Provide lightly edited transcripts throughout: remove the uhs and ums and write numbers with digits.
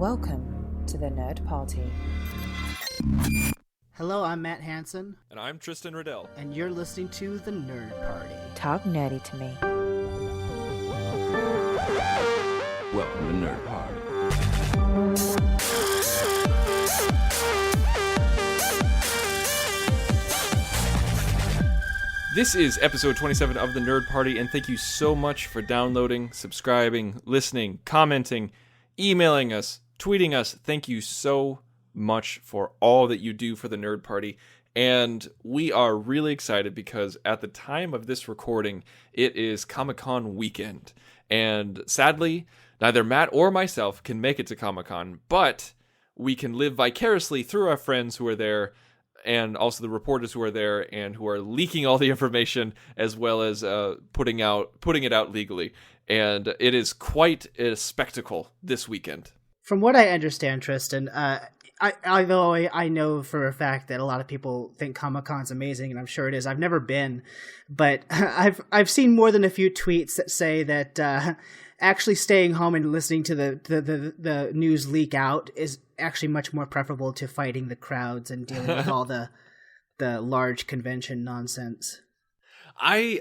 Welcome to the Nerd Party. Hello, I'm Matt Hansen. And I'm Tristan Riddell. And you're listening to the Nerd Party. Talk nerdy to me. Welcome to Nerd Party. This is episode 27 of the Nerd Party, and thank you so much for downloading, subscribing, listening, commenting, emailing us, tweeting us. Thank you so much for all that you do for the Nerd Party. And we are really excited because at the time of this recording, it is Comic-Con weekend. And sadly, neither Matt or myself can make it to Comic-Con, but we can live vicariously through our friends who are there and also the reporters who are there and who are leaking all the information as well as putting it out legally. And it is quite a spectacle this weekend. From what I understand, Tristan, although I know for a fact that a lot of people think Comic-Con's amazing, and I'm sure it is. I've never been, but I've seen more than a few tweets that say that actually staying home and listening to the news leak out is actually much more preferable to fighting the crowds and dealing with all the large convention nonsense. I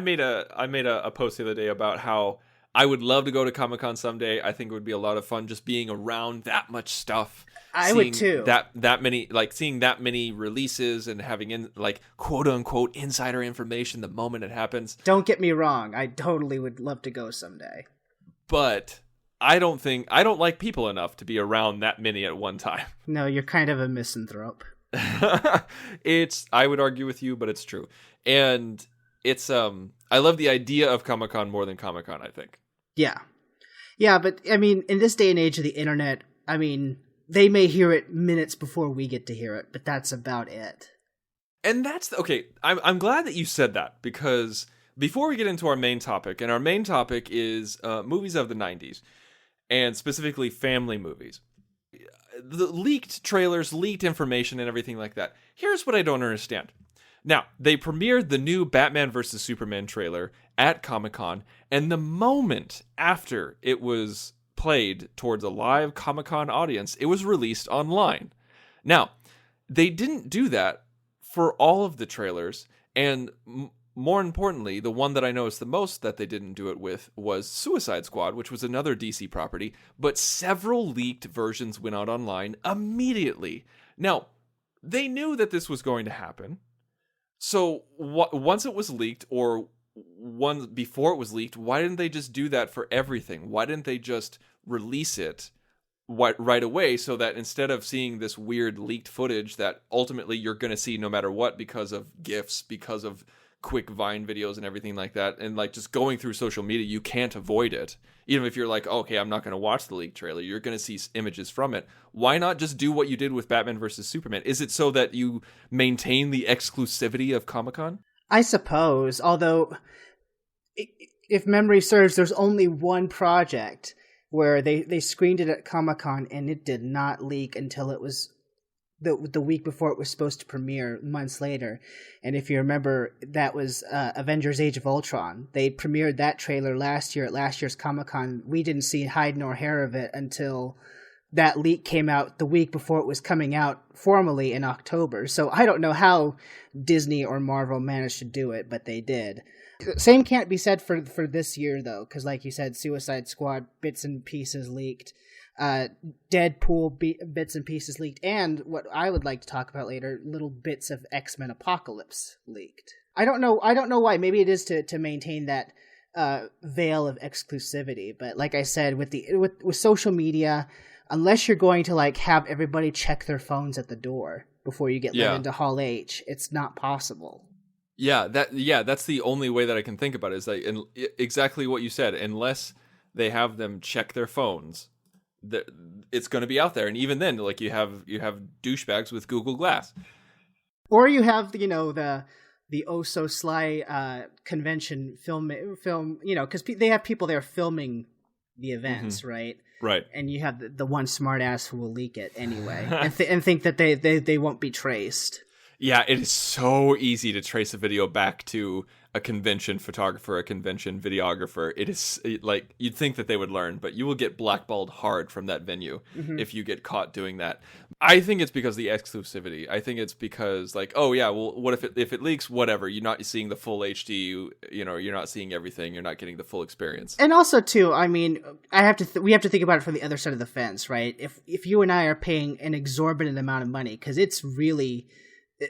made a post the other day about how I would love to go to Comic-Con someday. I think it would be a lot of fun just being around that much stuff. I would too. That many, like seeing that many releases and having quote unquote insider information the moment it happens. Don't get me wrong. I totally would love to go someday. But I don't like people enough to be around that many at one time. No, you're kind of a misanthrope. I would argue with you, but it's true. And it's I love the idea of Comic-Con more than Comic-Con, I think. Yeah, but I mean, in this day and age of the internet, I mean, they may hear it minutes before we get to hear it, but that's about it. And that's okay. I'm glad that you said that, because before we get into our main topic, and our main topic is movies of the 90s, and specifically family movies. The leaked trailers, leaked information, and everything like that. Here's what I don't understand. Now, they premiered the new Batman vs. Superman trailer at Comic-Con, and the moment after it was played towards a live Comic-Con audience, it was released online. Now, they didn't do that for all of the trailers, and more importantly, the one that I noticed the most that they didn't do it with was Suicide Squad, which was another DC property, but several leaked versions went out online immediately. Now, they knew that this was going to happen. So once it was leaked, or one before it was leaked, why didn't they just do that for everything? Why didn't they just release it right away, so that instead of seeing this weird leaked footage that ultimately you're going to see no matter what because of GIFs, because of quick Vine videos and everything like that, and like just going through social media, you can't avoid it. Even if you're like, okay, I'm not going to watch the leaked trailer, you're going to see images from it. Why not just do what you did with Batman vs. Superman? Is it so that you maintain the exclusivity of Comic-Con? I suppose, although if memory serves, there's only one project where they screened it at Comic-Con and it did not leak until it was the week before it was supposed to premiere, months later. And if you remember, that was Avengers Age of Ultron. They premiered that trailer last year at last year's Comic-Con. We didn't see hide nor hair of it until that leak came out the week before it was coming out formally in October. So I don't know how Disney or Marvel managed to do it, but they did. Same can't be said for this year, though, because like you said, Suicide Squad bits and pieces leaked. Deadpool bits and pieces leaked, and what I would like to talk about later, little bits of X-Men Apocalypse leaked. I don't know why. Maybe it is to maintain that veil of exclusivity. But like I said, with social media, unless you're going to like have everybody check their phones at the door before you get let into Hall H, it's not possible. That's the only way that I can think about it, is like exactly what you said. Unless they have them check their phones, it's going to be out there. And even then, like you have douchebags with Google Glass, or you have the oh so sly convention film, because they have people there filming the events, right? And you have the one smart ass who will leak it anyway and think that they won't be traced. Yeah, it is so easy to trace a video back to a convention photographer, a convention videographer. Like, you'd think that they would learn, but you will get blackballed hard from that venue if you get caught doing that. I think it's because of the exclusivity. I think it's because, like, oh yeah, well, what if it leaks? Whatever. You're not seeing the full HD. You're not seeing everything. You're not getting the full experience. And also, too, I mean, we have to think about it from the other side of the fence, right? If you and I are paying an exorbitant amount of money, because it's really,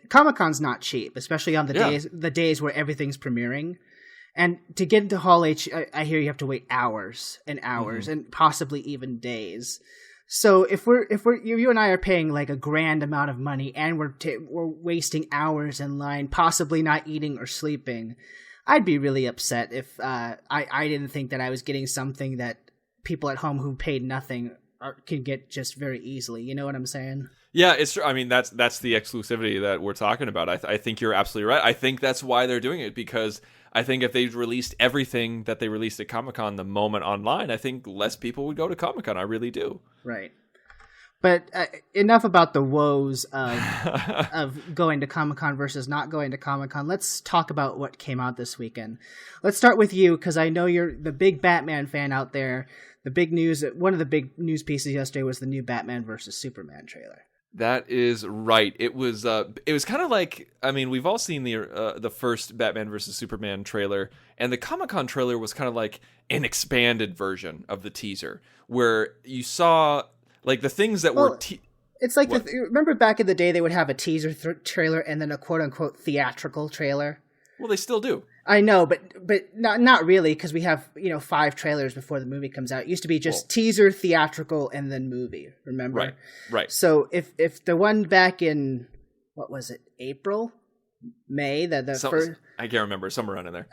Comic-Con's not cheap, especially on the days where everything's premiering. And to get into Hall H, I hear you have to wait hours and hours and possibly even days. So if you and I are paying like a grand amount of money and we're wasting hours in line, possibly not eating or sleeping, I'd be really upset if I didn't think that I was getting something that people at home who paid nothing can get just very easily. You know what I'm saying? Yeah, it's true. I mean, that's the exclusivity that we're talking about. I think you're absolutely right. I think that's why they're doing it, because I think if they released everything that they released at Comic-Con the moment online, I think less people would go to Comic-Con. I really do. Right. But enough about the woes of going to Comic-Con versus not going to Comic-Con. Let's talk about what came out this weekend. Let's start with you, because I know you're the big Batman fan out there. The big news, one of the big news pieces yesterday was the new Batman versus Superman trailer. That is right. It was kind of like, I mean, we've all seen the first Batman versus Superman trailer, and the Comic-Con trailer was kind of like an expanded version of the teaser, where you saw like the things that were. It's like remember back in the day they would have a teaser trailer and then a quote unquote theatrical trailer. Well, they still do. I know, but not really, because we have 5 trailers before the movie comes out. It used to be just teaser, theatrical, and then movie. Remember? Right. So if the one back in what was it, April, May, first, I can't remember, somewhere around in there.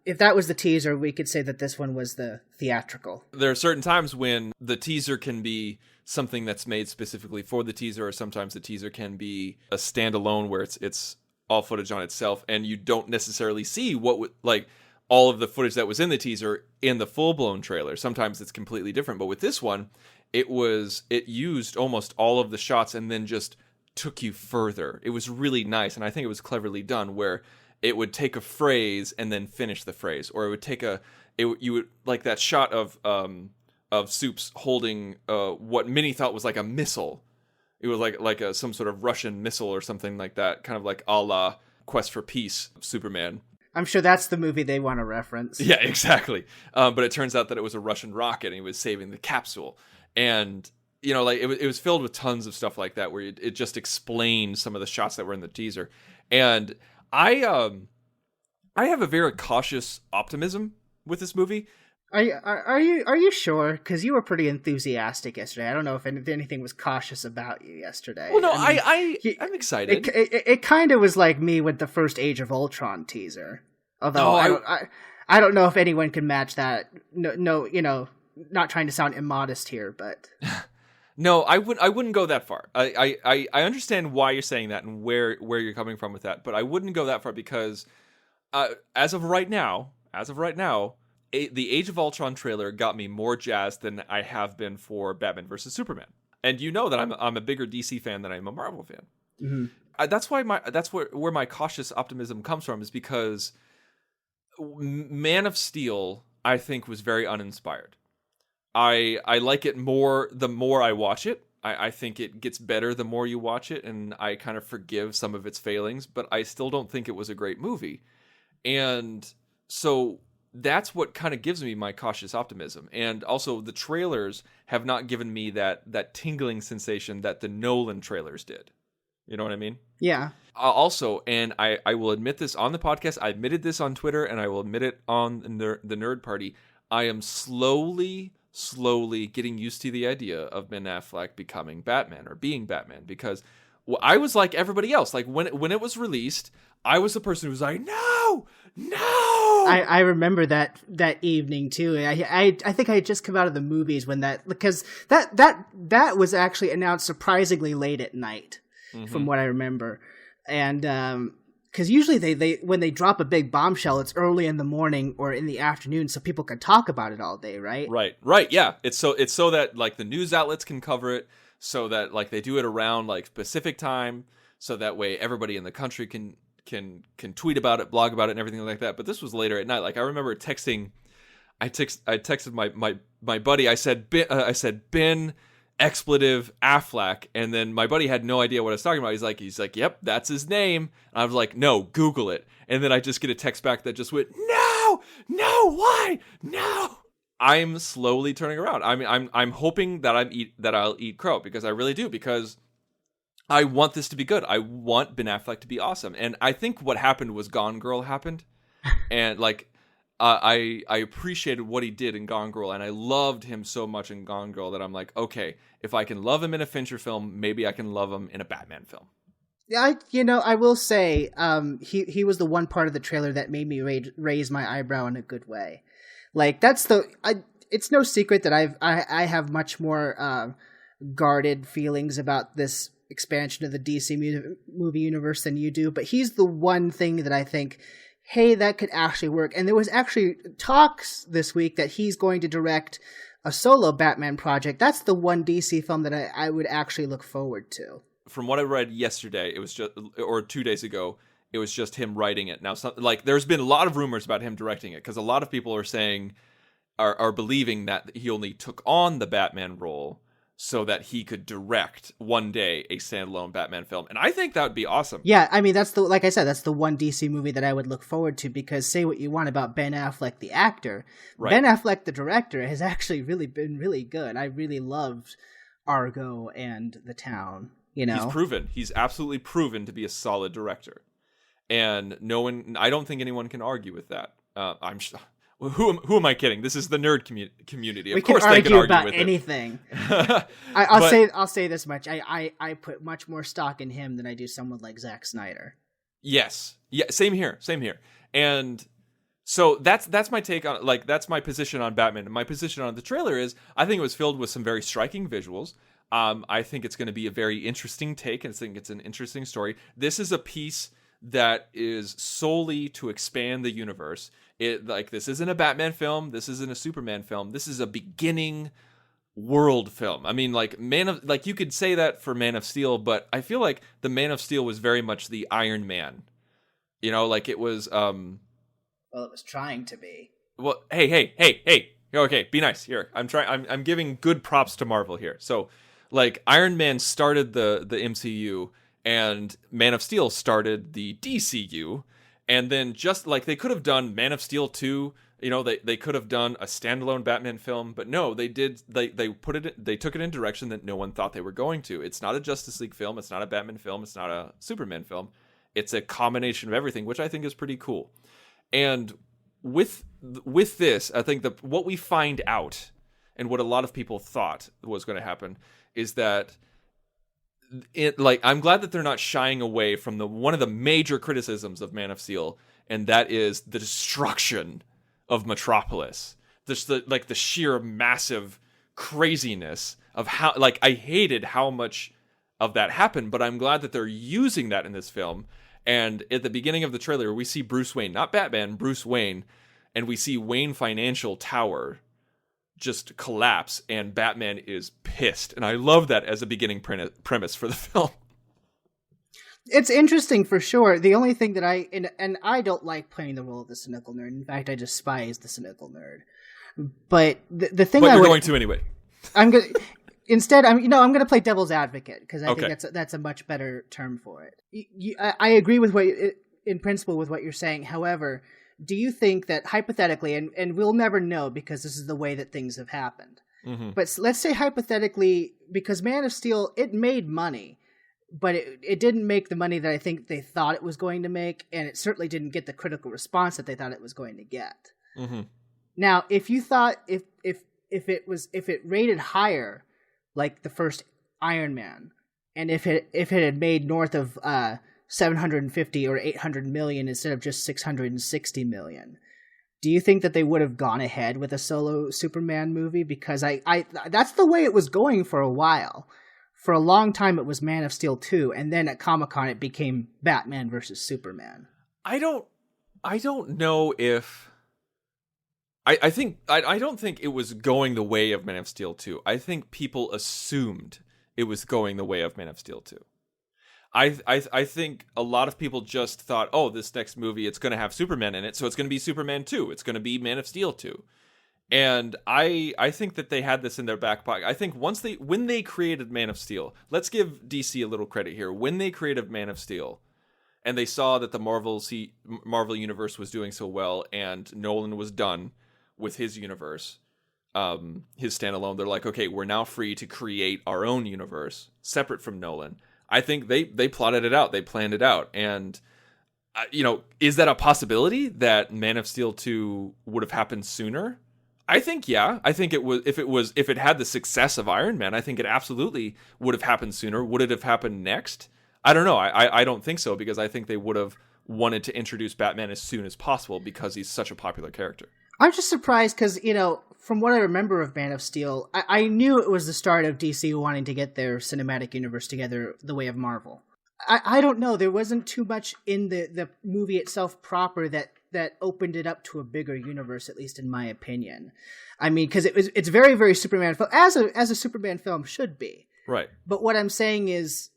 If that was the teaser, we could say that this one was the theatrical. There are certain times when the teaser can be something that's made specifically for the teaser, or sometimes the teaser can be a standalone where it's all footage on itself, and you don't necessarily see all of the footage that was in the teaser in the full-blown trailer. Sometimes it's completely different, but with this one, it used almost all of the shots and then just took you further. It was really nice, and I think it was cleverly done, where it would take a phrase and then finish the phrase, or it would take you would like that shot of Soups holding what many thought was like a missile. It was like some sort of Russian missile or something like that, kind of like a la Quest for Peace Superman. I'm sure that's the movie they want to reference. Yeah, exactly. But it turns out that it was a Russian rocket and he was saving the capsule. And, it was filled with tons of stuff like that, where it just explained some of the shots that were in the teaser. And I have a very cautious optimism with this movie. Are you sure? Because you were pretty enthusiastic yesterday. I don't know if anything was cautious about you yesterday. Well, no, I'm excited. It kind of was like me with the first Age of Ultron teaser. Although I don't know if anyone can match that. No, not trying to sound immodest here, but no, I wouldn't go that far. I understand why you're saying that and where you're coming from with that, but I wouldn't go that far because as of right now. The Age of Ultron trailer got me more jazzed than I have been for Batman vs Superman, and you know that I'm a bigger DC fan than I'm a Marvel fan. Mm-hmm. That's where my cautious optimism comes from, is because Man of Steel, I think, was very uninspired. I like it more the more I watch it. I think it gets better the more you watch it, and I kind of forgive some of its failings, but I still don't think it was a great movie, and so that's what kind of gives me my cautious optimism. And also the trailers have not given me that tingling sensation that the Nolan trailers did. You know what I mean? Yeah. Also, and I will admit this on the podcast, I admitted this on Twitter, and I will admit it on the Nerd Party, I am slowly getting used to the idea of Ben Affleck becoming Batman, or being Batman, because I was like everybody else. Like when it was released, I was the person who was like, no. I remember that evening too. I think I had just come out of the movies because that was actually announced surprisingly late at night, from what I remember, and because usually they when they drop a big bombshell, it's early in the morning or in the afternoon, so people can talk about it all day, right? Right. Yeah, it's so that like the news outlets can cover it, so that like they do it around like Pacific time, so that way everybody in the country can tweet about it, blog about it, and everything like that. But this was later at night. Like I remember texting. I texted my buddy. I said Ben expletive Affleck, and then my buddy had no idea what I was talking about. He's like, yep, that's his name. And I was like, no, Google it. And then I just get a text back that just went, no, why, no. I'm slowly turning around. I mean, I'm hoping that I'll eat crow, because I really do, because I want this to be good. I want Ben Affleck to be awesome, and I think what happened was Gone Girl happened, and like. I appreciated what he did in Gone Girl, and I loved him so much in Gone Girl that I'm like, okay, if I can love him in a Fincher film, maybe I can love him in a Batman film. Yeah, I will say, he was the one part of the trailer that made me raise my eyebrow in a good way. Like it's no secret that I have much more guarded feelings about this expansion of the DC movie universe than you do, but he's the one thing that I think, hey, that could actually work. And there was actually talks this week that he's going to direct a solo Batman project. That's the one DC film that I would actually look forward to. From what I read yesterday, it was just, or 2 days ago, it was just him writing it. Now, like, there's been a lot of rumors about him directing it, because a lot of people are saying, are believing that he only took on the Batman role so that he could direct one day a standalone Batman film. And I think that would be awesome. Yeah, I mean, like I said, that's the one DC movie that I would look forward to, because say what you want about Ben Affleck, the actor, right. Ben Affleck, the director, has actually really been really good. I really loved Argo and The Town, He's absolutely proven to be a solid director. And I don't think anyone can argue with that. Who am I kidding? This is the nerd community. Of course they can argue about with anything. It. I'll say this much. I put much more stock in him than I do someone like Zack Snyder. Yes. Yeah, same here. And so that's my take on, like, that's my position on Batman. And my position on the trailer is, I think it was filled with some very striking visuals. I think it's going to be a very interesting take, and I think it's an interesting story. This is a piece that is solely to expand the universe. This isn't a Batman film. This isn't a Superman film. This is a beginning world film. I mean, you could say that for Man of Steel, but I feel like the Man of Steel was very much the Iron Man. It was. Well, it was trying to be. Well, hey. Okay, be nice here. I'm giving good props to Marvel here. So, Iron Man started the MCU. And Man of Steel started the DCU, and then just like they could have done Man of Steel 2, they could have done a standalone Batman film, but no, they did. They took it in a direction that no one thought they were going to. It's not a Justice League film. It's not a Batman film. It's not a Superman film. It's a combination of everything, which I think is pretty cool. And with this, I think what we find out, and what a lot of people thought was going to happen, is that. I'm glad that they're not shying away from one of the major criticisms of Man of Steel, and that is the destruction of Metropolis. Just the sheer massive craziness of how, I hated how much of that happened, but I'm glad that they're using that in this film. And at the beginning of the trailer, we see Bruce Wayne, not Batman, Bruce Wayne, and we see Wayne Financial Tower just collapse, and Batman is pissed. And I love that as a beginning premise for the film. It's interesting for sure. The only thing that I don't like playing the role of the cynical nerd. In fact, I despise the cynical nerd. But the thing you're going to anyway. I'm gonna play devil's advocate, because I think that's a much better term for it. I agree with in principle with what you're saying. However, do you think that hypothetically, and we'll never know because this is the way that things have happened, but let's say hypothetically, because Man of Steel, it made money, but it didn't make the money that I think they thought it was going to make, and it certainly didn't get the critical response that they thought it was going to get. Mm-hmm. Now, if you thought if it rated higher, like the first Iron Man, and if it had made north of 750 or 800 million instead of just 660 million, do you think that they would have gone ahead with a solo Superman movie? Because I that's the way it was going for a while. For a long time, it was Man of Steel 2, and then at Comic-Con, it became Batman versus Superman. I don't know if... I don't think it was going the way of Man of Steel 2. I think people assumed it was going the way of Man of Steel 2. I think a lot of people just thought, oh, this next movie, it's going to have Superman in it, so it's going to be Superman 2. It's going to be Man of Steel 2. And I think that they had this in their back pocket. I think when they created Man of Steel, let's give DC a little credit here. When they created Man of Steel, and they saw that the Marvel universe was doing so well, and Nolan was done with his universe, his standalone, they're like, okay, we're now free to create our own universe separate from Nolan. I think they plotted it out, they planned it out, and is that a possibility that Man of Steel 2 would have happened sooner? I think yeah. I think if it had the success of Iron Man, I think it absolutely would have happened sooner. Would it have happened next? I don't know. I don't think so, because I think they would have wanted to introduce Batman as soon as possible because he's such a popular character. I'm just surprised because, from what I remember of Man of Steel, I knew it was the start of DC wanting to get their cinematic universe together the way of Marvel. I don't know. There wasn't too much in the movie itself proper that opened it up to a bigger universe, at least in my opinion. I mean, because it's very, very Superman film, as a Superman film should be. Right. But what I'm saying is,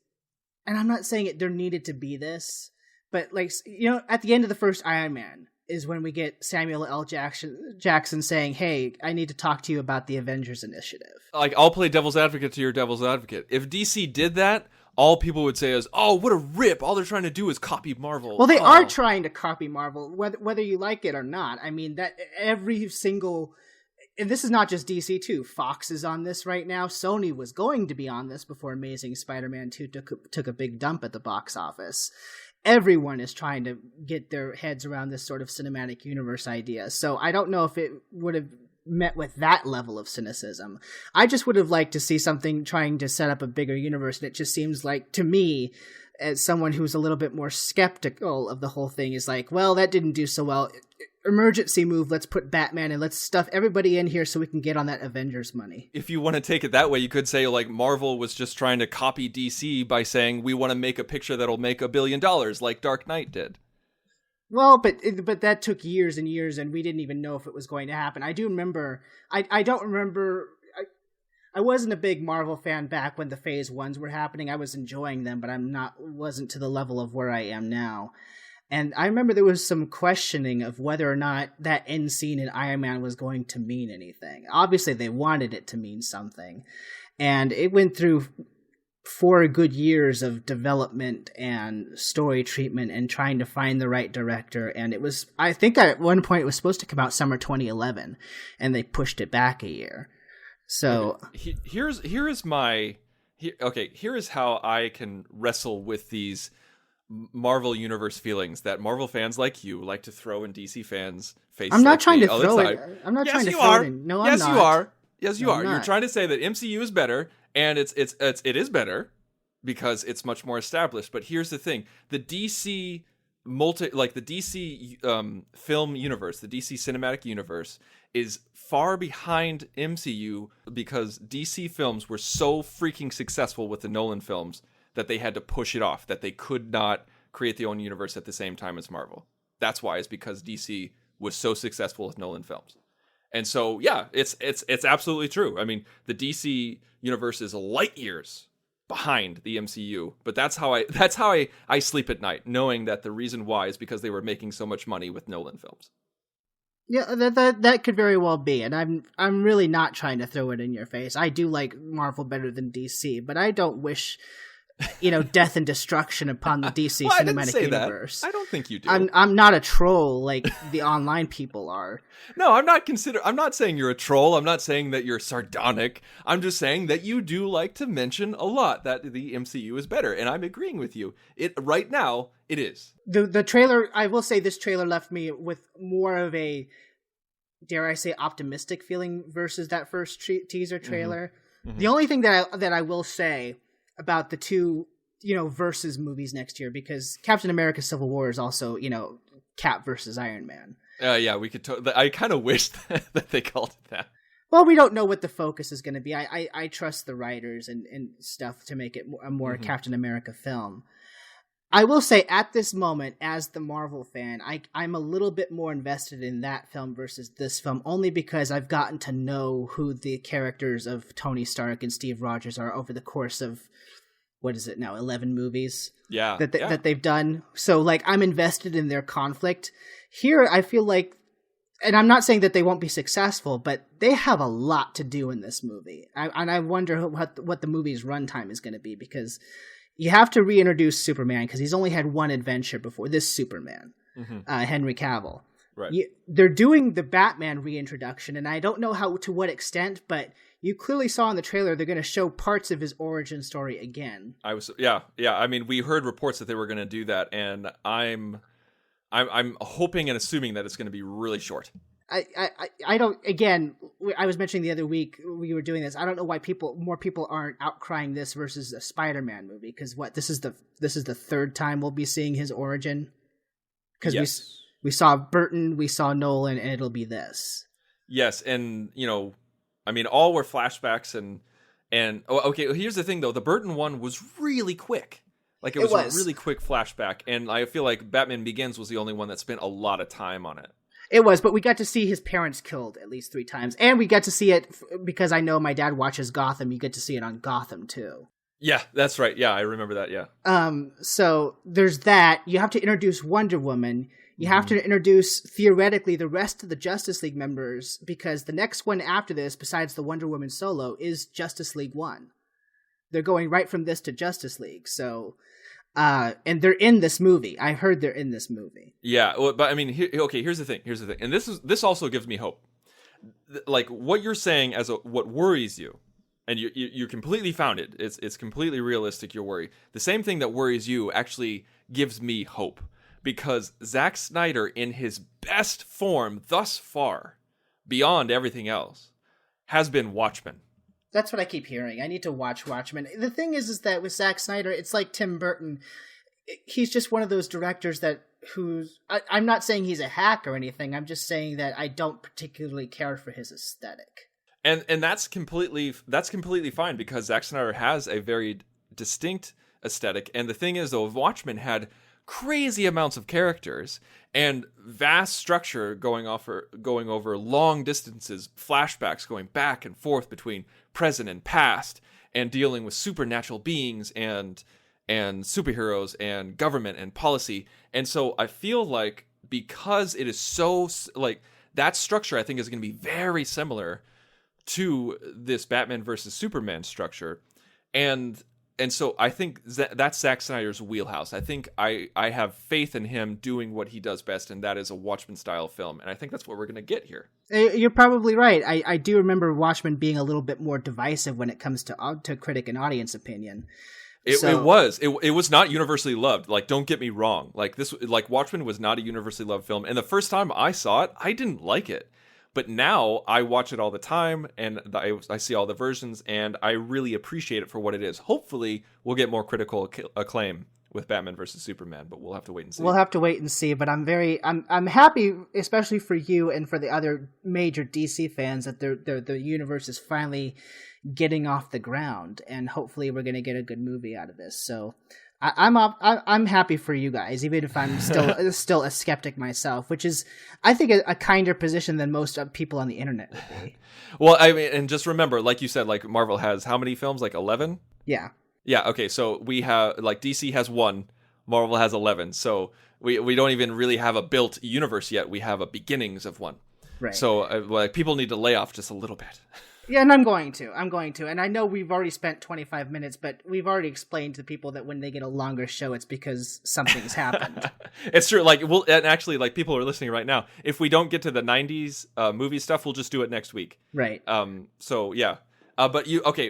and I'm not saying there needed to be this, but at the end of the first Iron Man is when we get Samuel L. Jackson saying, hey, I need to talk to you about the Avengers Initiative. Like, I'll play devil's advocate to your devil's advocate. If DC did that, all people would say is, oh, what a rip. All they're trying to do is copy Marvel. Well, they are trying to copy Marvel, whether you like it or not. I mean, that every single... And this is not just DC, too. Fox is on this right now. Sony was going to be on this before Amazing Spider-Man 2 took a big dump at the box office. Everyone is trying to get their heads around this sort of cinematic universe idea. So I don't know if it would have met with that level of cynicism. I just would have liked to see something trying to set up a bigger universe. And it just seems like, to me, as someone who's a little bit more skeptical of the whole thing, is like, well, that didn't do so well. Emergency move, let's put Batman and let's stuff everybody in here so we can get on that Avengers money. If you want to take it that way, you could say like Marvel was just trying to copy DC by saying we want to make a picture that'll make $1 billion like Dark Knight did. Well, but that took years and years, and we didn't even know if it was going to happen. I do remember. I don't remember. I wasn't a big Marvel fan back when the Phase 1s were happening. I was enjoying them, but wasn't to the level of where I am now. And I remember there was some questioning of whether or not that end scene in Iron Man was going to mean anything. Obviously, they wanted it to mean something. And it went through 4 good years of development and story treatment and trying to find the right director. And it was, I think at one point it was supposed to come out summer 2011, and they pushed it back a year. So here is how I can wrestle with these Marvel universe feelings that Marvel fans like you like to throw in DC fans' faces. I'm not trying to throw it. I'm not trying to throw it in. No, I'm not. Yes, you are. Yes, you are. You're trying to say that MCU is better, and it is better because it's much more established. But here's the thing: the DC the DC film universe, the DC cinematic universe, is far behind MCU because DC films were so freaking successful with the Nolan films that they had to push it off, that they could not create their own universe at the same time as Marvel. That's why, it's because DC was so successful with Nolan films. And so, yeah, it's absolutely true. I mean, the DC universe is light years behind the MCU, but that's how I sleep at night, knowing that the reason why is because they were making so much money with Nolan films. Yeah, that could very well be, and I'm really not trying to throw it in your face. I do like Marvel better than DC, but I don't wish death and destruction upon the DC cinematic universe. That. I don't think you do. I'm not a troll like the online people are. No, I'm not saying you're a troll. I'm not saying that you're sardonic. I'm just saying that you do like to mention a lot that the MCU is better, and I'm agreeing with you. Right now, it is. The trailer, I will say this trailer left me with more of a, dare I say, optimistic feeling versus that first teaser trailer. Mm-hmm. The only thing that I will say about the two, versus movies next year, because Captain America Civil War is also, Cap versus Iron Man. Yeah, we could. I kind of wish that they called it that. Well, we don't know what the focus is going to be. I trust the writers and stuff to make it a more Captain America film. I will say at this moment, as the Marvel fan, I'm a little bit more invested in that film versus this film, only because I've gotten to know who the characters of Tony Stark and Steve Rogers are over the course of what is it now, 11 movies Yeah. that they've done. So like I'm invested in their conflict. Here I feel like, and I'm not saying that they won't be successful, but they have a lot to do in this movie. And I wonder what the movie's runtime is going to be, because you have to reintroduce Superman because he's only had one adventure before this Superman, Henry Cavill. Right. They're doing the Batman reintroduction, and I don't know to what extent, but you clearly saw in the trailer they're going to show parts of his origin story again. Yeah. I mean, we heard reports that they were going to do that, and I'm hoping and assuming that it's going to be really short. I don't. Again, I was mentioning the other week we were doing this. I don't know why more people aren't outcrying this versus a Spider-Man movie, because this is the third time we'll be seeing his origin. Because yes. we saw Burton, we saw Nolan, and it'll be this. Yes, and I mean, all were flashbacks and okay. Here's the thing, though: the Burton one was really quick. Like it was a really quick flashback, and I feel like Batman Begins was the only one that spent a lot of time on it. It was, but we got to see his parents killed at least 3 times, and we got to see it because I know my dad watches Gotham. You get to see it on Gotham too. Yeah, that's right. Yeah, I remember that. Yeah. So there's that. You have to introduce Wonder Woman. You have to introduce, theoretically, the rest of the Justice League members, because the next one after this, besides the Wonder Woman solo, is Justice League 1. They're going right from this to Justice League. So, and they're in this movie. I heard they're in this movie. Yeah, well, but I mean, here's the thing. And this also gives me hope. Like what you're saying what worries you, and you completely founded. It's completely realistic, your worry. The same thing that worries you actually gives me hope. Because Zack Snyder, in his best form thus far, beyond everything else, has been Watchmen. That's what I keep hearing. I need to watch Watchmen. The thing is that with Zack Snyder, it's like Tim Burton. He's just one of those directors I'm not saying he's a hack or anything. I'm just saying that I don't particularly care for his aesthetic. And that's completely fine, because Zack Snyder has a very distinct aesthetic. And the thing is, though, Watchmen had crazy amounts of characters and vast structure going over long distances, flashbacks going back and forth between present and past, and dealing with supernatural beings and superheroes and government and policy. And so I feel like, because it is so like that structure, I think is going to be very similar to this Batman versus Superman structure. And so I think that's Zack Snyder's wheelhouse. I think I have faith in him doing what he does best, and that is a Watchmen-style film. And I think that's what we're going to get here. You're probably right. I do remember Watchmen being a little bit more divisive when it comes to critic and audience opinion. It was not universally loved. Like, don't get me wrong. Like Watchmen was not a universally loved film. And the first time I saw it, I didn't like it. But now I watch it all the time, and I see all the versions, and I really appreciate it for what it is. Hopefully, we'll get more critical acclaim with Batman versus Superman, but we'll have to wait and see. We'll have to wait and see, but I'm happy, especially for you and for the other major DC fans, that the universe is finally getting off the ground, and hopefully we're going to get a good movie out of this. So I'm happy for you guys, even if I'm still a skeptic myself, which is, I think, a kinder position than most people on the internet would be. Well, I mean, and just remember, like you said, like Marvel has how many films? Like 11? Yeah. Yeah. Okay. So we have, like, DC has 1, Marvel has 11. So we don't even really have a built universe yet. We have a beginnings of one. Right. So like people need to lay off just a little bit. Yeah, and I'm going to. And I know we've already spent 25 minutes, but we've already explained to people that when they get a longer show, it's because something's happened. It's true. Like, and actually, like, people are listening right now. If we don't get to the 90s movie stuff, we'll just do it next week. Right. So, yeah. But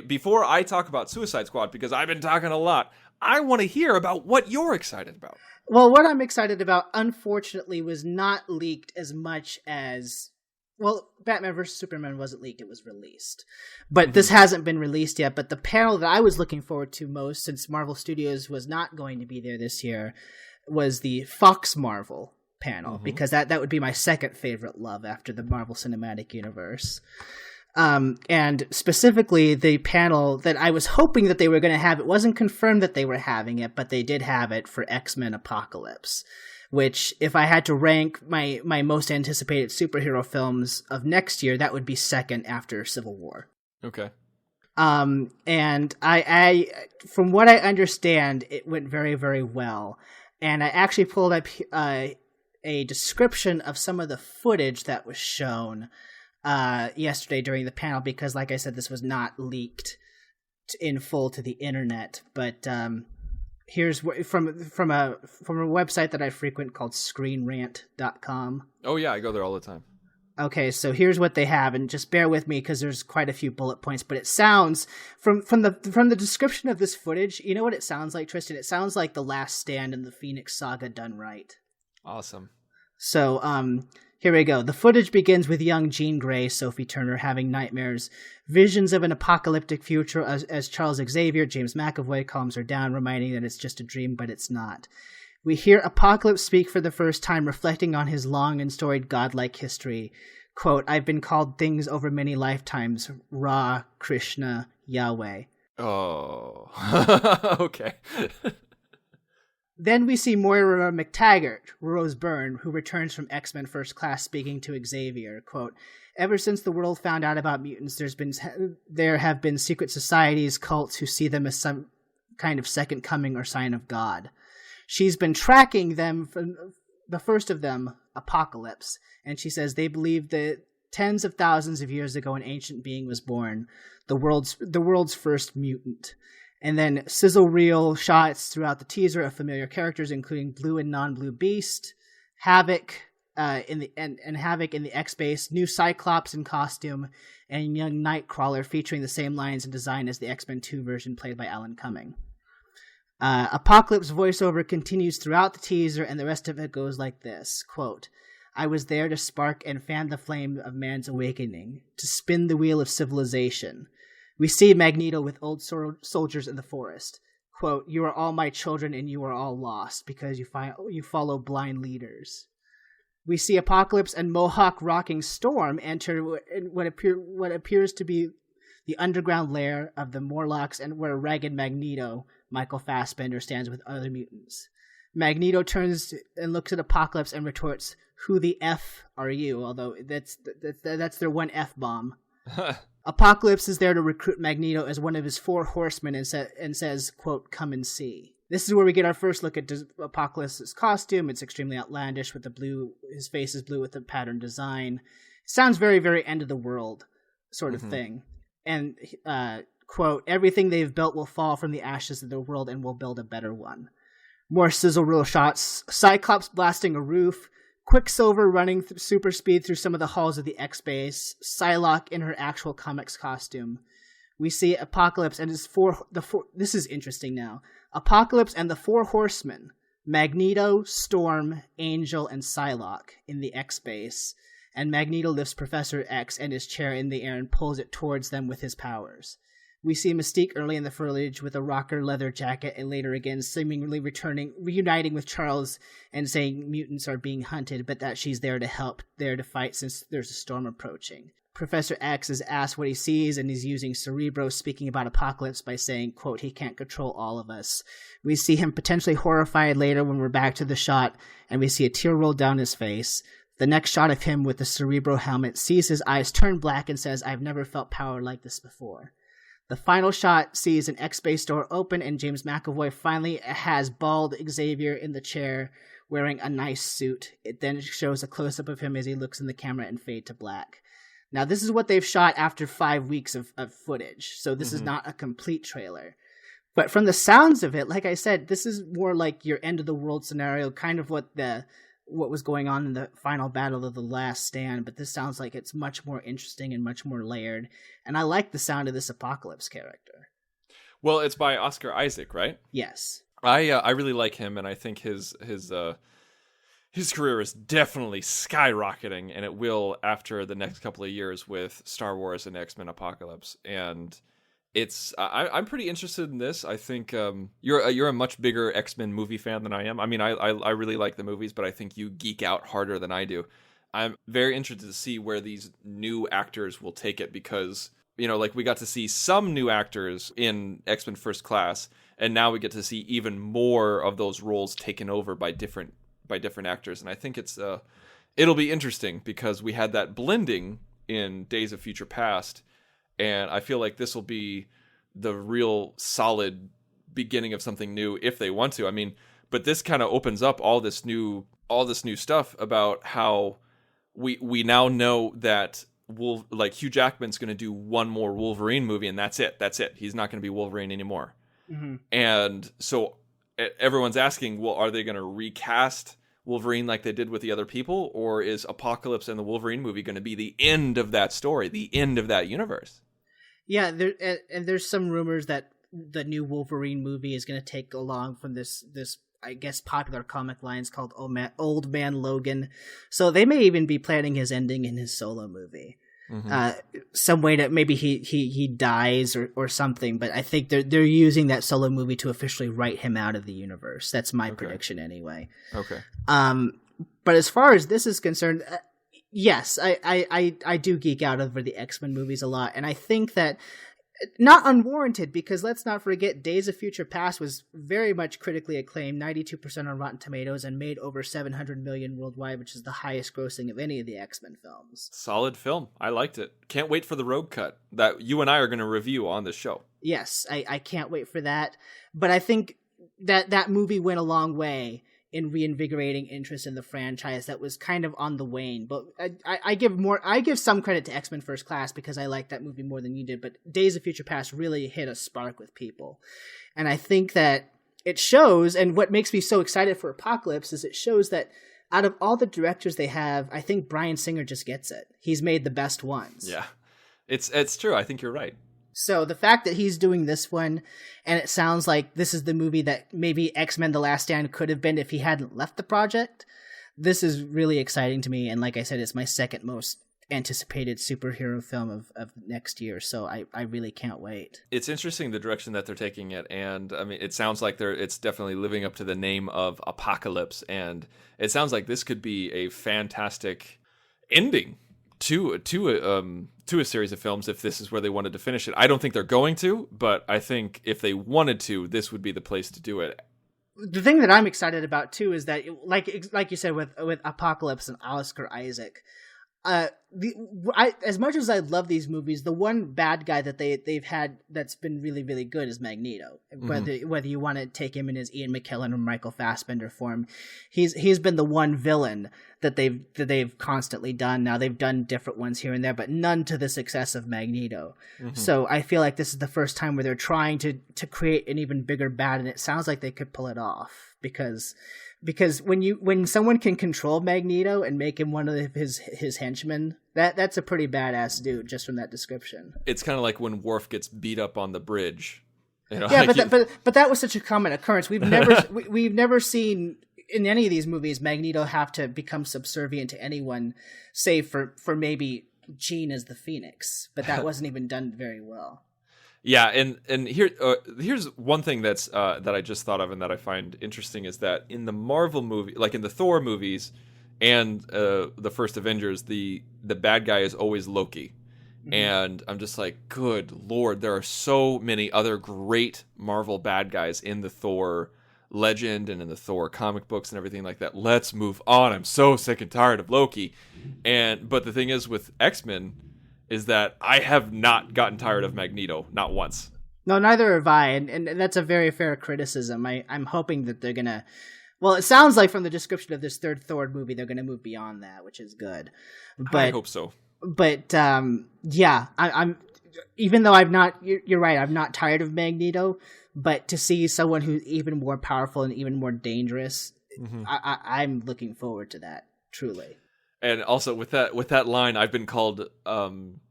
before I talk about Suicide Squad, because I've been talking a lot, I want to hear about what you're excited about. Well, what I'm excited about, unfortunately, was not leaked as much as... Well, Batman vs. Superman wasn't leaked, it was released. But this hasn't been released yet. But the panel that I was looking forward to most, since Marvel Studios was not going to be there this year, was the Fox Marvel panel, because that would be my second favorite love after the Marvel Cinematic Universe. And specifically the panel that I was hoping that they were going to have, it wasn't confirmed that they were having it, but they did have it for X-Men Apocalypse, which, if I had to rank my most anticipated superhero films of next year, that would be second after Civil War. Okay. And I, from what I understand, it went very, very well. And I actually pulled up a description of some of the footage that was shown yesterday during the panel, because, like I said, this was not leaked in full to the internet. But here's from a website that I frequent called ScreenRant.com. Oh yeah, I go there all the time. Okay, so here's what they have, and just bear with me because there's quite a few bullet points. But it sounds from the description of this footage, you know what it sounds like, Tristan? It sounds like The Last Stand in the Phoenix Saga done right. Awesome. So here we go. The footage begins with young Jean Grey, Sophie Turner, having nightmares, visions of an apocalyptic future as Charles Xavier, James McAvoy, calms her down, reminding that it's just a dream, but it's not. We hear Apocalypse speak for the first time, reflecting on his long and storied godlike history. Quote, "I've been called things over many lifetimes. Ra, Krishna, Yahweh." Oh, okay. Then we see Moira McTaggart, Rose Byrne, who returns from X-Men First Class, speaking to Xavier. Quote, "Ever since the world found out about mutants, there have been secret societies, cults who see them as some kind of second coming or sign of God. She's been tracking them from the first of them, Apocalypse, and she says they believe that tens of thousands of years ago an ancient being was born, the world's first mutant." And then sizzle reel shots throughout the teaser of familiar characters, including Blue and Non-Blue Beast, Havoc in Havoc in the X-Base, new Cyclops in costume, and young Nightcrawler featuring the same lines and design as the X-Men 2 version played by Alan Cumming. Apocalypse voiceover continues throughout the teaser, and the rest of it goes like this. Quote, "I was there to spark and fan the flame of man's awakening, to spin the wheel of civilization. We see Magneto with old soldiers in the forest. Quote, 'You are all my children and you are all lost because you follow blind leaders.' We see Apocalypse and Mohawk rocking Storm enter what appears to be the underground lair of the Morlocks, and where ragged Magneto, Michael Fassbender, stands with other mutants. Magneto turns and looks at Apocalypse and retorts, 'Who the F are you?' Although that's their one F-bomb. Apocalypse is there to recruit Magneto as one of his 4 horsemen and says, quote, 'Come and see.' This is where we get our first look at Apocalypse's costume. It's extremely outlandish with the blue. His face is blue with the pattern design. It sounds very, very end of the world sort of thing. And, quote, 'Everything they've built will fall from the ashes of the world and we'll build a better one.' More sizzle reel shots. Cyclops blasting a roof. Quicksilver running super speed through some of the halls of the X-Base. Psylocke in her actual comics costume. We see Apocalypse and his this is interesting now. Apocalypse and the 4 horsemen, Magneto, Storm, Angel, and Psylocke in the X-Base. And Magneto lifts Professor X and his chair in the air and pulls it towards them with his powers. We see Mystique early in the footage with a rocker leather jacket, and later again seemingly reuniting with Charles and saying mutants are being hunted, but that she's there to help, there to fight since there's a storm approaching. Professor X is asked what he sees, and he's using Cerebro, speaking about Apocalypse by saying, quote, 'He can't control all of us.' We see him potentially horrified later when we're back to the shot, and we see a tear roll down his face. The next shot of him with the Cerebro helmet sees his eyes turn black and says, 'I've never felt power like this before.' The final shot sees an X-Base door open, and James McAvoy finally has bald Xavier in the chair wearing a nice suit. It then shows a close-up of him as he looks in the camera and fade to black. Now, this is what they've shot after 5 weeks of footage, so this is not a complete trailer. But from the sounds of it, like I said, this is more like your end-of-the-world scenario, kind of what was going on in the final battle of The Last Stand, but this sounds like it's much more interesting and much more layered, and I like the sound of this Apocalypse character. Well, it's by Oscar Isaac, right? Yes. I really like him, and I think his career is definitely skyrocketing, and it will after the next couple of years with Star Wars and X-Men Apocalypse. And I'm pretty interested in this. I think you're a much bigger X-Men movie fan than I am. I mean, I really like the movies, but I think you geek out harder than I do. I'm very interested to see where these new actors will take it, because, you know, like, we got to see some new actors in X-Men First Class, and now we get to see even more of those roles taken over by different actors. And I think it'll be interesting, because we had that blending in Days of Future Past, And I feel like this will be the real solid beginning of something new if they want to. I mean, but this kind of opens up all this new stuff about how we now know that Hugh Jackman's going to do one more Wolverine movie, and that's it. He's not going to be Wolverine anymore. Mm-hmm. And so everyone's asking, well, are they going to recast Wolverine like they did with the other people, or is Apocalypse and the Wolverine movie going to be the end of that story, the end of that universe? Yeah, there's some rumors that the new Wolverine movie is going to take along from this I guess popular comic lines called Old Man Logan. So they may even be planning his ending in his solo movie. Mm-hmm. Some way that maybe he dies or something, but I think they're using that solo movie to officially write him out of the universe. That's my prediction anyway. Okay. But as far as this is concerned, yes, I do geek out over the X-Men movies a lot, and I think that not unwarranted, because let's not forget Days of Future Past was very much critically acclaimed, 92% on Rotten Tomatoes, and made over $700 million worldwide, which is the highest grossing of any of the X-Men films. Solid film. I liked it. Can't wait for the road cut that you and I are going to review on this show. Yes, I can't wait for that. But I think that movie went a long way in reinvigorating interest in the franchise that was kind of on the wane. But I give some credit to X-Men First Class because I liked that movie more than you did. But Days of Future Past really hit a spark with people. And I think that it shows, and what makes me so excited for Apocalypse is it shows that out of all the directors they have, I think Bryan Singer just gets it. He's made the best ones. Yeah, it's true. I think you're right. So the fact that he's doing this one, and it sounds like this is the movie that maybe X-Men The Last Stand could have been if he hadn't left the project, this is really exciting to me. And like I said, it's my second most anticipated superhero film of next year. So I really can't wait. It's interesting the direction that they're taking it. And I mean, it sounds like it's definitely living up to the name of Apocalypse. And it sounds like this could be a fantastic ending to a series of films if this is where they wanted to finish it. I don't think they're going to, but I think if they wanted to, this would be the place to do it. The thing that I'm excited about too is that, like you said with Apocalypse and Oscar Isaac, as much as I love these movies, the one bad guy that they've had that's been really, really good is Magneto. Mm-hmm. Whether you want to take him in his Ian McKellen or Michael Fassbender form, he's been the one villain that they've constantly done. Now they've done different ones here and there, but none to the success of Magneto. Mm-hmm. So I feel like this is the first time where they're trying to create an even bigger bad, and it sounds like they could pull it off because when someone can control Magneto and make him one of his henchmen, that's a pretty badass dude just from that description. It's kind of like when Worf gets beat up on the bridge. Yeah, like but that was such a common occurrence. We've never seen in any of these movies Magneto have to become subservient to anyone, save for maybe Jean as the Phoenix, but that wasn't even done very well. Yeah, and here's one thing that I just thought of and that I find interesting is that in the Marvel movie, like in the Thor movies and the first Avengers, the bad guy is always Loki. Mm-hmm. And I'm just like, good Lord, there are so many other great Marvel bad guys in the Thor legend and in the Thor comic books and everything like that. Let's move on. I'm so sick and tired of Loki. But the thing is with X-Men is that I have not gotten tired of Magneto, not once. No, neither have I, and that's a very fair criticism. I'm hoping that they're gonna. Well, it sounds like from the description of this third Thor movie, they're gonna move beyond that, which is good. But I hope so. But yeah, I'm. Even though I'm not, you're right. I'm not tired of Magneto, but to see someone who's even more powerful and even more dangerous, mm-hmm. I'm looking forward to that. Truly. And also with that line, I've been called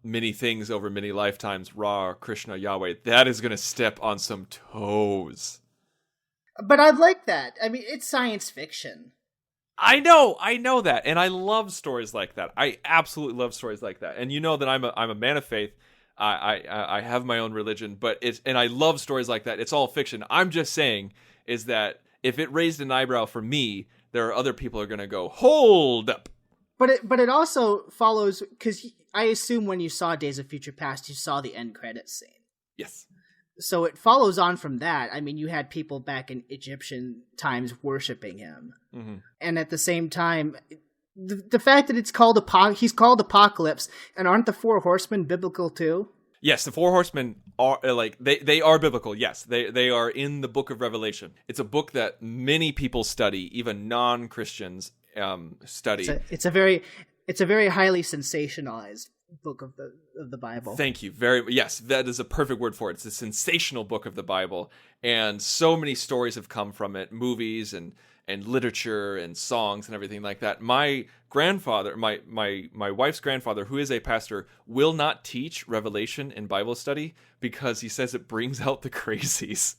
many things over many lifetimes, Ra, Krishna, Yahweh. That is going to step on some toes. But I like that. I mean, it's science fiction. I know that, and I love stories like that. I absolutely love stories like that. And you know that I'm a man of faith. I have my own religion, and I love stories like that. It's all fiction. I'm just saying is that if it raised an eyebrow for me, there are other people who are going to go, hold up. But it also follows, because I assume when you saw Days of Future Past, you saw the end credits scene. Yes. So it follows on from that. I mean, you had people back in Egyptian times worshiping him. Mm-hmm. And at the same time, the fact that he's called Apocalypse, and aren't the four horsemen biblical too? Yes, the Four Horsemen are like they are biblical. Yes, they are in the Book of Revelation. It's a book that many people study, even non-Christians study. It's a very highly sensationalized book of the Bible. Thank you. Yes, that is a perfect word for it. It's a sensational book of the Bible, and so many stories have come from it, movies and literature and songs and everything like that. My grandfather, my wife's grandfather, who is a pastor, will not teach Revelation in Bible study because he says it brings out the crazies.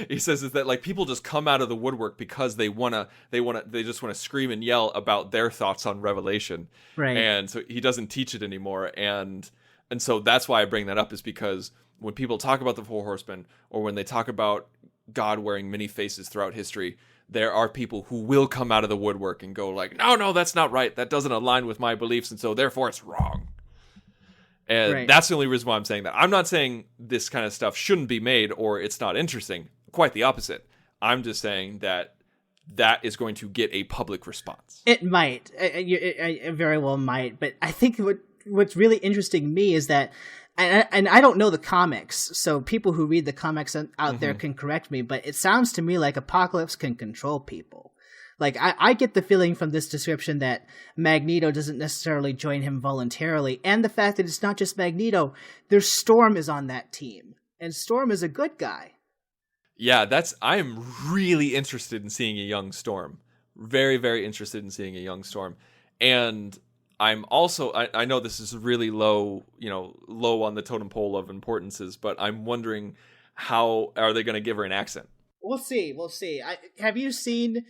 He says that like people just come out of the woodwork because they just want to scream and yell about their thoughts on Revelation. Right. And so he doesn't teach it anymore. And so that's why I bring that up, is because when people talk about the Four Horsemen, or when they talk about God wearing many faces throughout history, there are people who will come out of the woodwork and go like, no, that's not right. That doesn't align with my beliefs. And so therefore it's wrong. And that's the only reason why I'm saying that. I'm not saying this kind of stuff shouldn't be made or it's not interesting. Quite the opposite. I'm just saying that is going to get a public response. It might. It very well might. But I think what's really interesting me is that, and I don't know the comics, so people who read the comics out there can correct me, but it sounds to me like Apocalypse can control people. Like, I get the feeling from this description that Magneto doesn't necessarily join him voluntarily, and the fact that it's not just Magneto, there's Storm is on that team, and Storm is a good guy. Yeah, I am really interested in seeing a young Storm. Very, very interested in seeing a young Storm. And I'm also, I know this is really low on the totem pole of importances, but I'm wondering, how are they going to give her an accent? We'll see. Have you seen,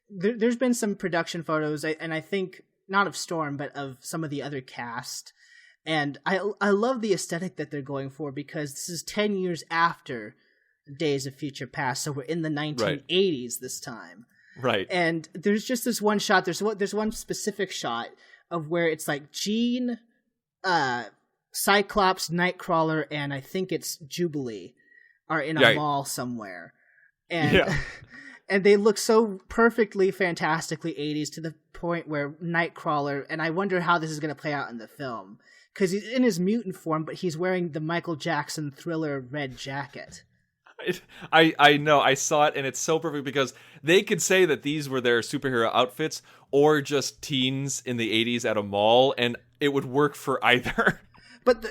there's been some production photos, and I think not of Storm, but of some of the other cast. And I love the aesthetic that they're going for, because this is 10 years after Days of Future Past, so we're in the 1980s this time. Right. And there's just this one shot, there's one specific shot of where it's like Jean, Cyclops, Nightcrawler, and I think it's Jubilee are in a mall somewhere. And and they look so perfectly, fantastically 80s, to the point where Nightcrawler, and I wonder how this is going to play out in the film, because he's in his mutant form, but he's wearing the Michael Jackson Thriller red jacket. I know, I saw it, and it's so perfect, because they could say that these were their superhero outfits or just teens in the 80s at a mall, and it would work for either. But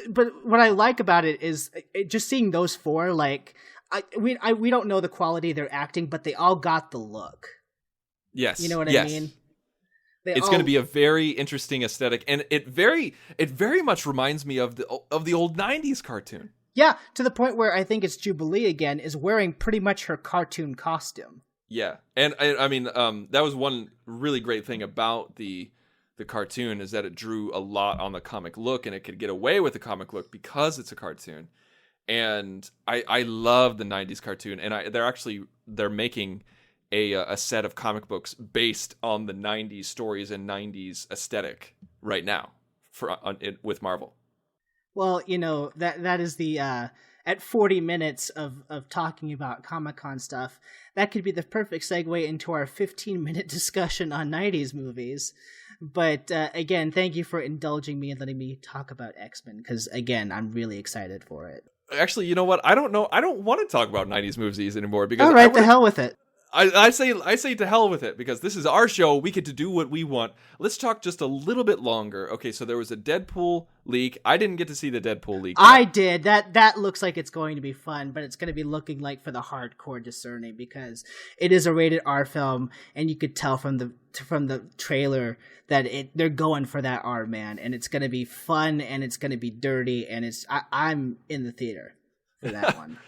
what I like about it is just seeing those four, like, we don't know the quality of their acting, but they all got the look. Yes. You know what I mean? It's going to be a very interesting aesthetic, and it very much reminds me of the old 90s cartoon. Yeah, to the point where I think it's Jubilee again is wearing pretty much her cartoon costume. Yeah, and I mean, that was one really great thing about the cartoon, is that it drew a lot on the comic look, and it could get away with the comic look because it's a cartoon. And I love the 90s cartoon, and they're making a set of comic books based on the 90s stories and 90s aesthetic right now with Marvel. Well, that is the at 40 minutes of talking about Comic-Con stuff, that could be the perfect segue into our 15-minute discussion on 90s movies. But again, thank you for indulging me and letting me talk about X-Men, because again, I'm really excited for it. Actually, you know what? I don't know. I don't want to talk about 90s movies anymore, because all right, to hell with it. I say to hell with it, because this is our show. We get to do what we want. Let's talk just a little bit longer. Okay, so there was a Deadpool leak. I didn't get to see the Deadpool leak. I did. That looks like it's going to be fun, but it's going to be looking like for the hardcore discerning, because it is a rated R film, and you could tell from the trailer that they're going for that R, man, and it's going to be fun, and it's going to be dirty, and I'm in the theater for that one.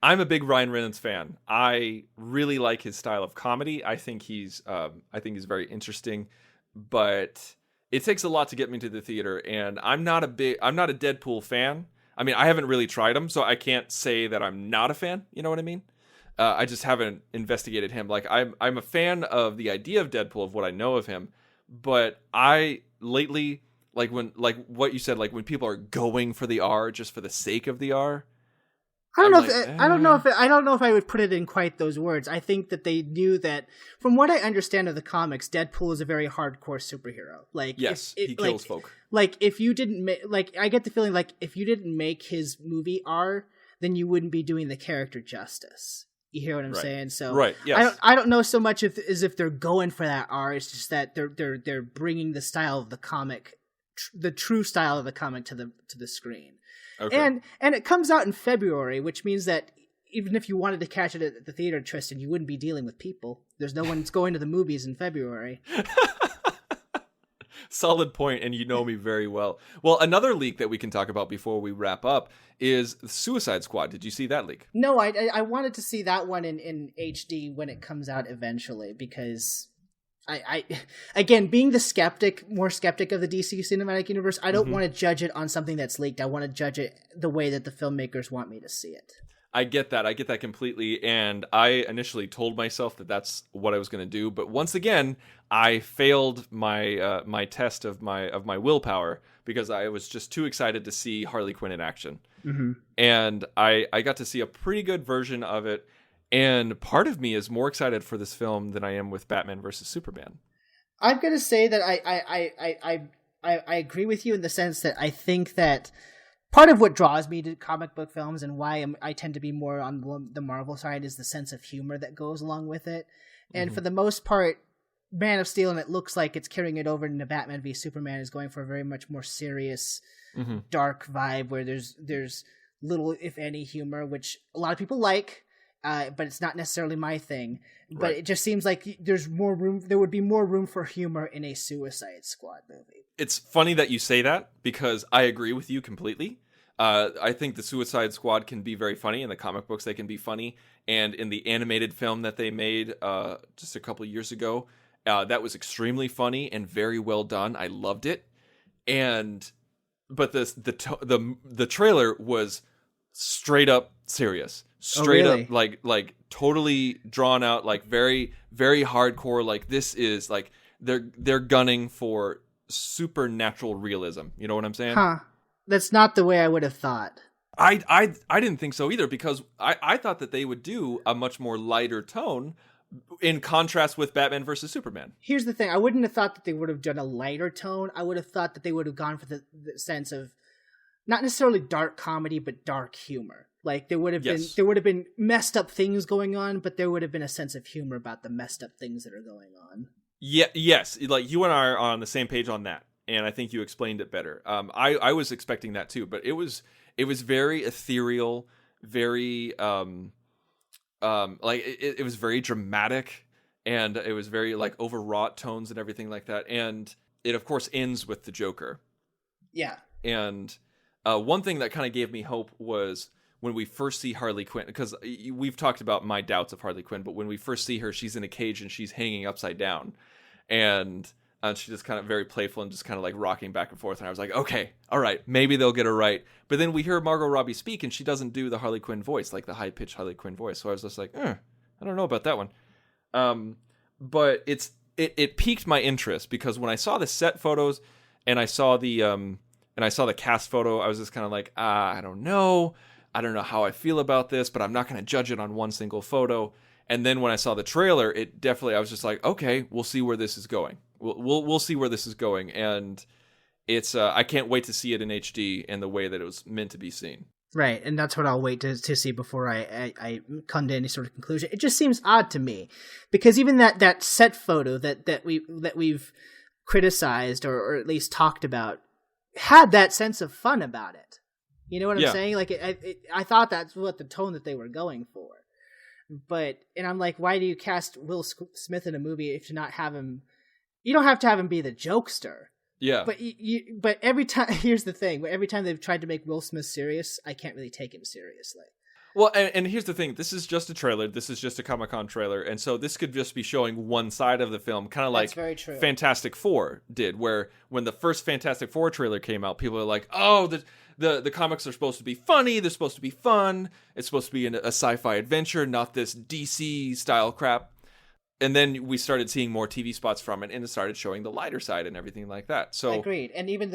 I'm a big Ryan Reynolds fan. I really like his style of comedy. I think he's very interesting, but it takes a lot to get me to the theater, and I'm not a Deadpool fan. I mean, I haven't really tried him, so I can't say that I'm not a fan. You know what I mean? I just haven't investigated him. Like, I'm a fan of the idea of Deadpool, of what I know of him, but lately, like what you said, like when people are going for the R just for the sake of the R, I don't I'm know like, if I don't know if I would put it in quite those words. I think that they knew that, from what I understand of the comics, Deadpool is a very hardcore superhero. Like, yes, he kills folk. Like, if you didn't like, I get the feeling like if you didn't make his movie R, then you wouldn't be doing the character justice. You hear what I'm saying? So right, yes. I don't know so much as if they're going for that R. It's just that they're bringing the style of the comic, the true style of the comic to the screen. Okay. And it comes out in February, which means that even if you wanted to catch it at the theater, Tristan, you wouldn't be dealing with people. There's no one that's going to the movies in February. Solid point, and you know me very well. Well, another leak that we can talk about before we wrap up is Suicide Squad. Did you see that leak? No, I wanted to see that one in HD when it comes out eventually, because I again, being the more skeptic of the DC Cinematic Universe, I don't want to judge it on something that's leaked. I want to judge it the way that the filmmakers want me to see it. I get that completely, and I initially told myself that that's what I was going to do, but once again, I failed my my test of my willpower because I was just too excited to see Harley Quinn in action, and I got to see a pretty good version of it, and part of me is more excited for this film than I am with Batman versus Superman. I'm going to say that I agree with you in the sense that I think that part of what draws me to comic book films and why I tend to be more on the Marvel side is the sense of humor that goes along with it. And for the most part, Man of Steel, and it looks like it's carrying it over into Batman v Superman, is going for a very much more serious, dark vibe where there's little, if any, humor, which a lot of people like, but it's not necessarily my thing. But it just seems like there's more room. There would be more room for humor in a Suicide Squad movie. It's funny that you say that because I agree with you completely. I think the Suicide Squad can be very funny. In the comic books, they can be funny. And in the animated film that they made just a couple of years ago, that was extremely funny and very well done. I loved it. But the trailer was straight up serious. Straight up like totally drawn out, like very, very hardcore. Like this is like they're gunning for supernatural realism. You know what I'm saying? Huh. That's not the way I would have thought. I didn't think so either, because I thought that they would do a much more lighter tone in contrast with Batman versus Superman. Here's the thing. I wouldn't have thought that they would have done a lighter tone. I would have thought that they would have gone for the sense of not necessarily dark comedy, but dark humor. Like there would have been messed up things going on, but there would have been a sense of humor about the messed up things that are going on. Yeah, yes. Like you and I are on the same page on that. And I think you explained it better. I was expecting that too, but it was very ethereal, very like it was very dramatic, and it was very like overwrought tones and everything like that. And it of course ends with the Joker. Yeah. And one thing that kind of gave me hope was when we first see Harley Quinn, because we've talked about my doubts of Harley Quinn, but when we first see her, she's in a cage and she's hanging upside down, and she's just kind of very playful and just kind of like rocking back and forth. And I was like, okay, all right, maybe they'll get her right. But then we hear Margot Robbie speak, and she doesn't do the Harley Quinn voice, like the high-pitched Harley Quinn voice. So I was just like, I don't know about that one. But it piqued my interest, because when I saw the set photos and I saw the cast photo, I was just kind of like, I don't know how I feel about this, but I'm not going to judge it on one single photo. And then when I saw the trailer, I was just like, okay, we'll see where this is going. We'll see where this is going, and it's I can't wait to see it in HD in the way that it was meant to be seen. Right, and that's what I'll wait to see before I come to any sort of conclusion. It just seems odd to me, because even that set photo that we've criticized or at least talked about had that sense of fun about it. You know what I'm saying? Like I thought that's what the tone that they were going for. And I'm like, why do you cast Will Smith in a movie if you not have him? You don't have to have him be the jokester. Yeah. But every time, here's the thing. Every time they've tried to make Will Smith serious, I can't really take him seriously. Well, and here's the thing. This is just a trailer. This is just a Comic-Con trailer. And so this could just be showing one side of the film, kind of like Fantastic Four did, where when the first Fantastic Four trailer came out, people are like, oh, the comics are supposed to be funny. They're supposed to be fun. It's supposed to be a sci-fi adventure, not this DC style crap. And then we started seeing more TV spots from it, and it started showing the lighter side and everything like that. So agreed. And even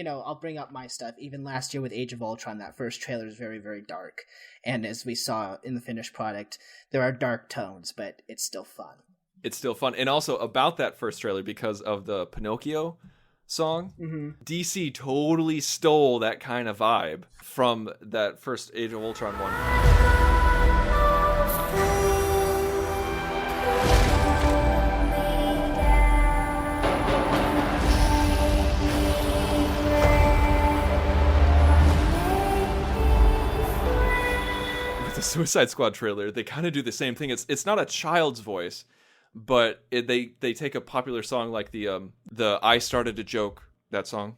I'll bring up my stuff. Even last year with Age of Ultron, that first trailer is very, very dark. And as we saw in the finished product, there are dark tones, but it's still fun. It's still fun. And also about that first trailer, because of the Pinnochio song, DC totally stole that kind of vibe from that first Age of Ultron one. Suicide Squad trailer, they kind of do the same thing. It's not a child's voice, but they take a popular song like the I Started a Joke, that song.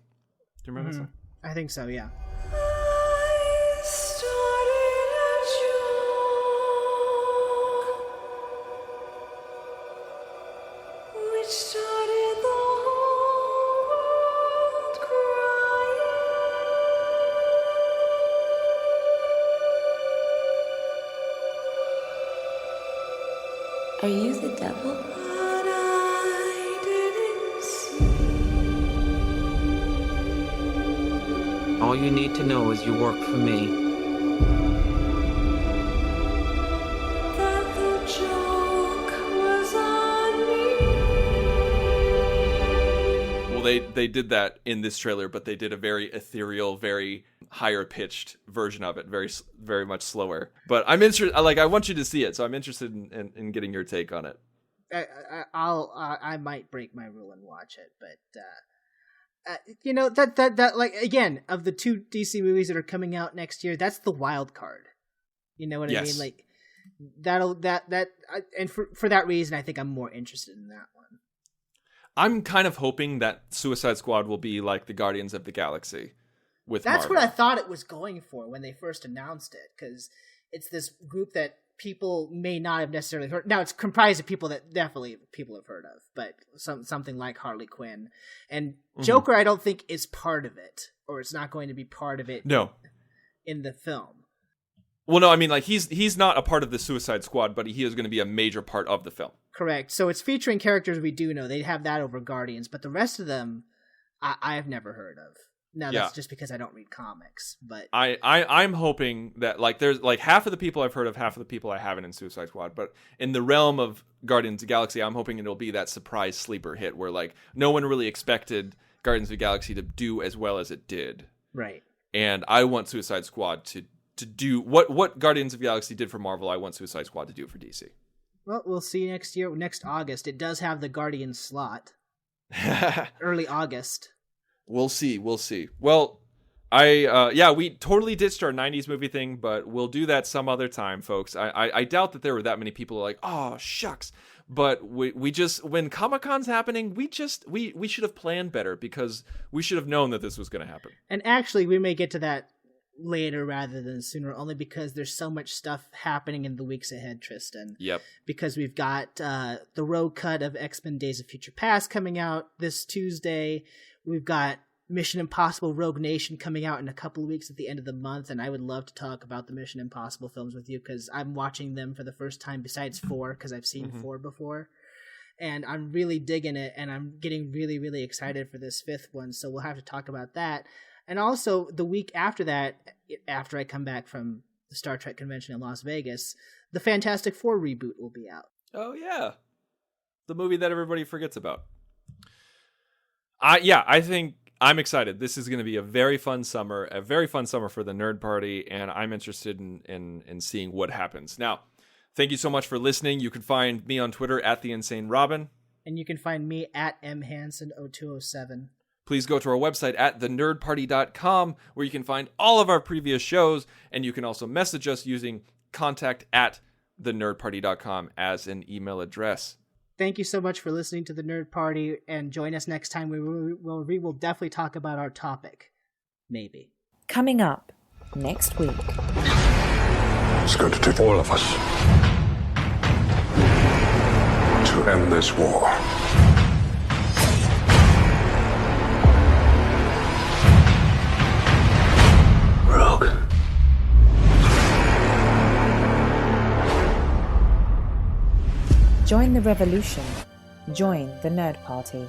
Do you remember that song? I think so, yeah. I started a joke which started the whole world crying. Are you the devil? But I didn't see. All you need to know is you work for me. That the joke was on me. Well, they did that in this trailer, but they did a very ethereal, very higher pitched version of it, very very much slower. But I'm interested. I want you to see it, so I'm interested in getting your take on it. I might break my rule and watch it, but that like, again, of the 2 DC movies that are coming out next year, that's the wild card. You know what I mean? Like and for that reason, I think I'm more interested in that one. I'm kind of hoping that Suicide Squad will be like the Guardians of the Galaxy with That's Marvel. what I thought it was going for when they first announced it, because it's this group that people may not have necessarily heard. Now, it's comprised of people that definitely people have heard of, but something like Harley Quinn. And Joker, I don't think, is part of it, or it's not going to be part of it in the film. Well, no, I mean, like, he's not a part of the Suicide Squad, but he is going to be a major part of the film. Correct. So it's featuring characters we do know. They have that over Guardians, but the rest of them, I have never heard of. Now, that's just because I don't read comics, but I'm hoping that, like, there's like half of the people I've heard of, half of the people I haven't in Suicide Squad. But in the realm of Guardians of the Galaxy, I'm hoping it'll be that surprise sleeper hit where, like, no one really expected Guardians of the Galaxy to do as well as it did. Right. And I want Suicide Squad to do what Guardians of the Galaxy did for Marvel. I want Suicide Squad to do for DC. Well, we'll see next year, next August. It does have the Guardians slot. Early August. We'll see. Well, we totally ditched our 90s movie thing, but we'll do that some other time, folks. I doubt that there were that many people who are like, oh, shucks. But we just, when Comic-Con's happening, we should have planned better, because we should have known that this was going to happen. And actually, we may get to that later rather than sooner, only because there's so much stuff happening in the weeks ahead, Tristan. Yep. Because we've got the road cut of X-Men Days of Future Past coming out this Tuesday. We've got Mission Impossible Rogue Nation coming out in a couple of weeks at the end of the month, and I would love to talk about the Mission Impossible films with you, because I'm watching them for the first time besides 4, because I've seen 4 before. And I'm really digging it, and I'm getting really, really excited for this 5th one, so we'll have to talk about that. And also, the week after that, after I come back from the Star Trek convention in Las Vegas, the Fantastic Four reboot will be out. Oh, yeah. The movie that everybody forgets about. I think I'm excited. This is going to be a very fun summer for the Nerd Party, and I'm interested in seeing what happens. Now, thank you so much for listening. You can find me on Twitter at @TheInsaneRobin. And you can find me at mhanson0207. Please go to our website at thenerdparty.com, where you can find all of our previous shows, and you can also message us using contact@thenerdparty.com as an email address. Thank you so much for listening to the Nerd Party, and join us next time. We will definitely talk about our topic. Maybe. Coming up next week. It's going to take all of us to end this war. Rogue. Join the revolution. Join the Nerd Party.